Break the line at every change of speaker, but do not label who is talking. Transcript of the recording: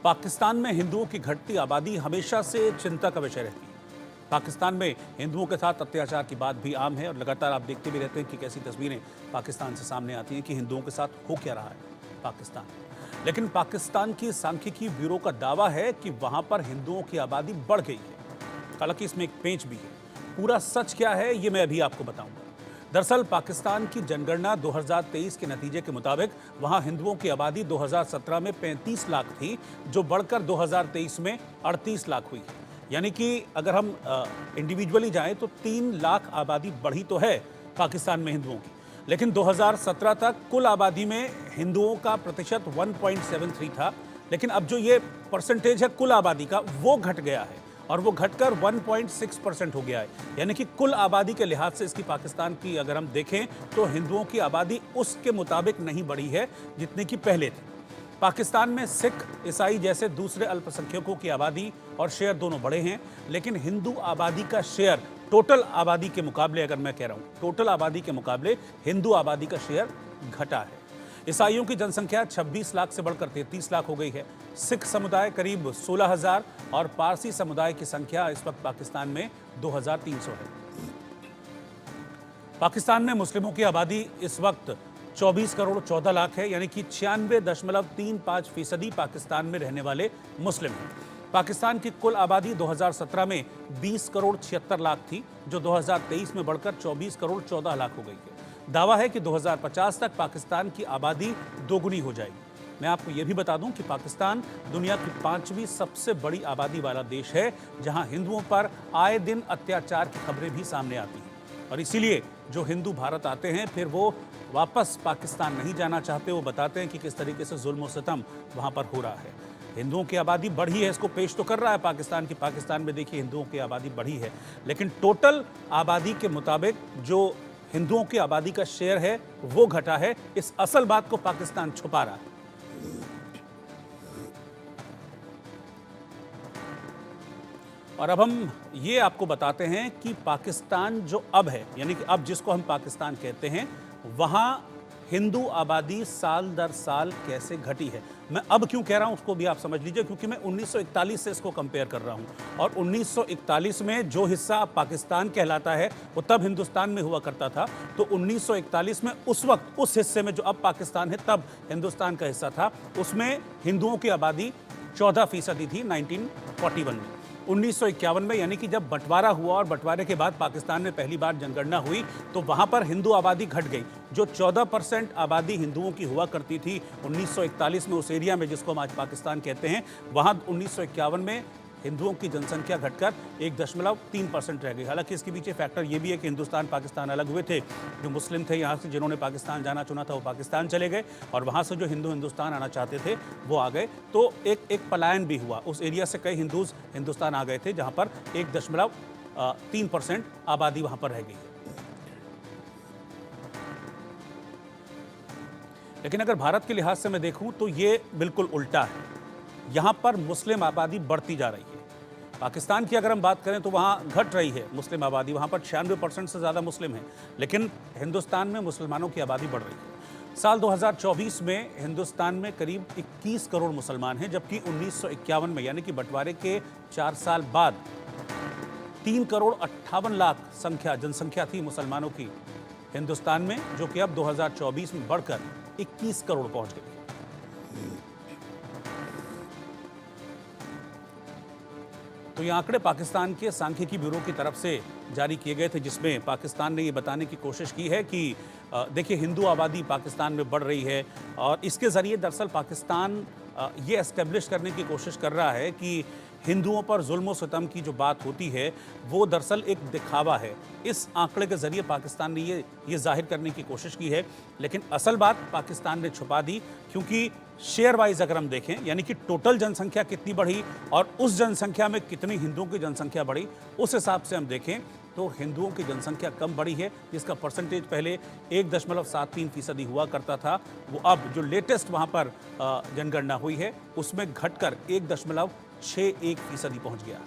पाकिस्तान में हिंदुओं की घटती आबादी हमेशा से चिंता का विषय रहती है। पाकिस्तान में हिंदुओं के साथ अत्याचार की बात भी आम है और लगातार आप देखते भी रहते हैं कि कैसी तस्वीरें पाकिस्तान से सामने आती हैं कि हिंदुओं के साथ हो क्या रहा है पाकिस्तान में। लेकिन पाकिस्तान की सांख्यिकी ब्यूरो का दावा है कि वहां पर हिंदुओं की आबादी बढ़ गई है। हालांकि इसमें एक पेंच भी है। पूरा सच क्या है ये मैं अभी आपको बताऊंगा। दरअसल पाकिस्तान की जनगणना 2023 के नतीजे के मुताबिक वहां हिंदुओं की आबादी 2017 में 35 लाख थी, जो बढ़कर 2023 में 38 लाख हुई। यानी कि अगर हम इंडिविजुअली जाएं तो 3 लाख आबादी बढ़ी तो है पाकिस्तान में हिंदुओं की, लेकिन 2017 तक कुल आबादी में हिंदुओं का प्रतिशत 1.73 था। लेकिन अब जो ये परसेंटेज है कुल आबादी का वो घट गया है और वो घटकर 1.6% हो गया है। यानी कि कुल आबादी के लिहाज से इसकी पाकिस्तान की अगर हम देखें तो हिंदुओं की आबादी उसके मुताबिक नहीं बढ़ी है जितनी कि पहले थी। पाकिस्तान में सिख, ईसाई जैसे दूसरे अल्पसंख्यकों की आबादी और शेयर दोनों बढ़े हैं, लेकिन हिंदू आबादी का शेयर टोटल आबादी के मुकाबले, अगर मैं कह रहा हूँ टोटल आबादी के मुकाबले हिंदू आबादी का शेयर घटा है। ईसाइयों की जनसंख्या 26 लाख से बढ़कर 33 लाख हो गई है। सिख समुदाय करीब 16,000 और पारसी समुदाय की संख्या इस वक्त पाकिस्तान में 2,300 है। पाकिस्तान में मुस्लिमों की आबादी इस वक्त 24 करोड़ 14 लाख है, यानी कि 96.35% पाकिस्तान में रहने वाले मुस्लिम हैं। पाकिस्तान की कुल आबादी 2017 में 20 करोड़ 76 लाख थी, जो 2023 में बढ़कर 24 करोड़ 14 लाख हो गई है। दावा है कि 2050 तक पाकिस्तान की आबादी दोगुनी हो जाएगी। मैं आपको यह भी बता दूं कि पाकिस्तान दुनिया की 5वीं सबसे बड़ी आबादी वाला देश है, जहां हिंदुओं पर आए दिन अत्याचार की खबरें भी सामने आती हैं। और इसीलिए जो हिंदू भारत आते हैं फिर वो वापस पाकिस्तान नहीं जाना चाहते। वो बताते हैं कि किस तरीके से जुल्म और सितम वहां पर हो रहा है। हिंदुओं की आबादी बढ़ी है, इसको पेश तो कर रहा है पाकिस्तान की, पाकिस्तान में देखिए हिंदुओं की आबादी बढ़ी है, लेकिन टोटल आबादी के मुताबिक जो हिंदुओं की आबादी का शेयर है वो घटा है। इस असल बात को पाकिस्तान छुपा रहा है। और अब हम ये आपको बताते हैं कि पाकिस्तान जो अब है, यानी कि अब जिसको हम पाकिस्तान कहते हैं, वहां हिंदू आबादी साल दर साल कैसे घटी है। मैं अब क्यों कह रहा हूं उसको भी आप समझ लीजिए, क्योंकि मैं 1941 से इसको कंपेयर कर रहा हूं। और 1941 में जो हिस्सा पाकिस्तान कहलाता है वो तब हिंदुस्तान में हुआ करता था। तो 1941 में उस वक्त उस हिस्से में जो अब पाकिस्तान है तब हिंदुस्तान का हिस्सा था, उसमें हिंदुओं की आबादी 14% थी 1941 में। 1951 में, यानी कि जब बंटवारा हुआ और बंटवारे के बाद पाकिस्तान में पहली बार जनगणना हुई, तो वहां पर हिंदू आबादी घट गई। जो 14% आबादी हिंदुओं की हुआ करती थी 1941 में उस एरिया में जिसको हम आज पाकिस्तान कहते हैं, वहां 1951 में हिंदुओं की जनसंख्या घटकर 1.3% रह गई। हालांकि इसके पीछे फैक्टर ये भी है कि हिंदुस्तान पाकिस्तान अलग हुए थे। जो मुस्लिम थे यहाँ से, जिन्होंने पाकिस्तान जाना चुना था, वो पाकिस्तान चले गए और वहाँ से जो हिंदू हिंदुस्तान आना चाहते थे वो आ गए। तो एक पलायन भी हुआ। उस एरिया से कई हिंदूज हिंदुस्तान आ गए थे, जहाँ पर 1.3% आबादी वहाँ पर रह गई है। लेकिन अगर भारत के लिहाज से मैं देखूँ तो ये बिल्कुल उल्टा है। यहाँ पर मुस्लिम आबादी बढ़ती जा रही है। पाकिस्तान की अगर हम बात करें तो वहाँ घट रही है मुस्लिम आबादी, वहाँ पर 96% से ज़्यादा मुस्लिम हैं, लेकिन हिंदुस्तान में मुसलमानों की आबादी बढ़ रही है। साल 2024 में हिंदुस्तान में करीब 21 करोड़ मुसलमान हैं, जबकि 1951 में, यानी कि बंटवारे के 4 साल बाद 3 करोड़ 58 लाख जनसंख्या थी मुसलमानों की हिंदुस्तान में, जो कि अब 2024 में बढ़कर 21 करोड़ पहुँच गई। तो ये आंकड़े पाकिस्तान के सांख्यिकी ब्यूरो की तरफ से जारी किए गए थे, जिसमें पाकिस्तान ने ये बताने की कोशिश की है कि देखिए हिंदू आबादी पाकिस्तान में बढ़ रही है और इसके ज़रिए दरअसल पाकिस्तान ये एस्टेब्लिश करने की कोशिश कर रहा है कि हिंदुओं पर जुल्म और सितम की जो बात होती है वो दरअसल एक दिखावा है। इस आंकड़े के ज़रिए पाकिस्तान ने ये जाहिर करने की कोशिश की है, लेकिन असल बात पाकिस्तान ने छुपा दी, क्योंकि शेयर वाइज अगर हम देखें, यानी कि टोटल जनसंख्या कितनी बढ़ी और उस जनसंख्या में कितनी हिंदुओं की जनसंख्या बढ़ी, उस हिसाब से हम देखें तो हिंदुओं की जनसंख्या कम बढ़ी है, जिसका परसेंटेज पहले 1.73% हुआ करता था। वो अब जो लेटेस्ट वहाँ पर जनगणना हुई है उसमें घटकर 1.61% पहुँच गया।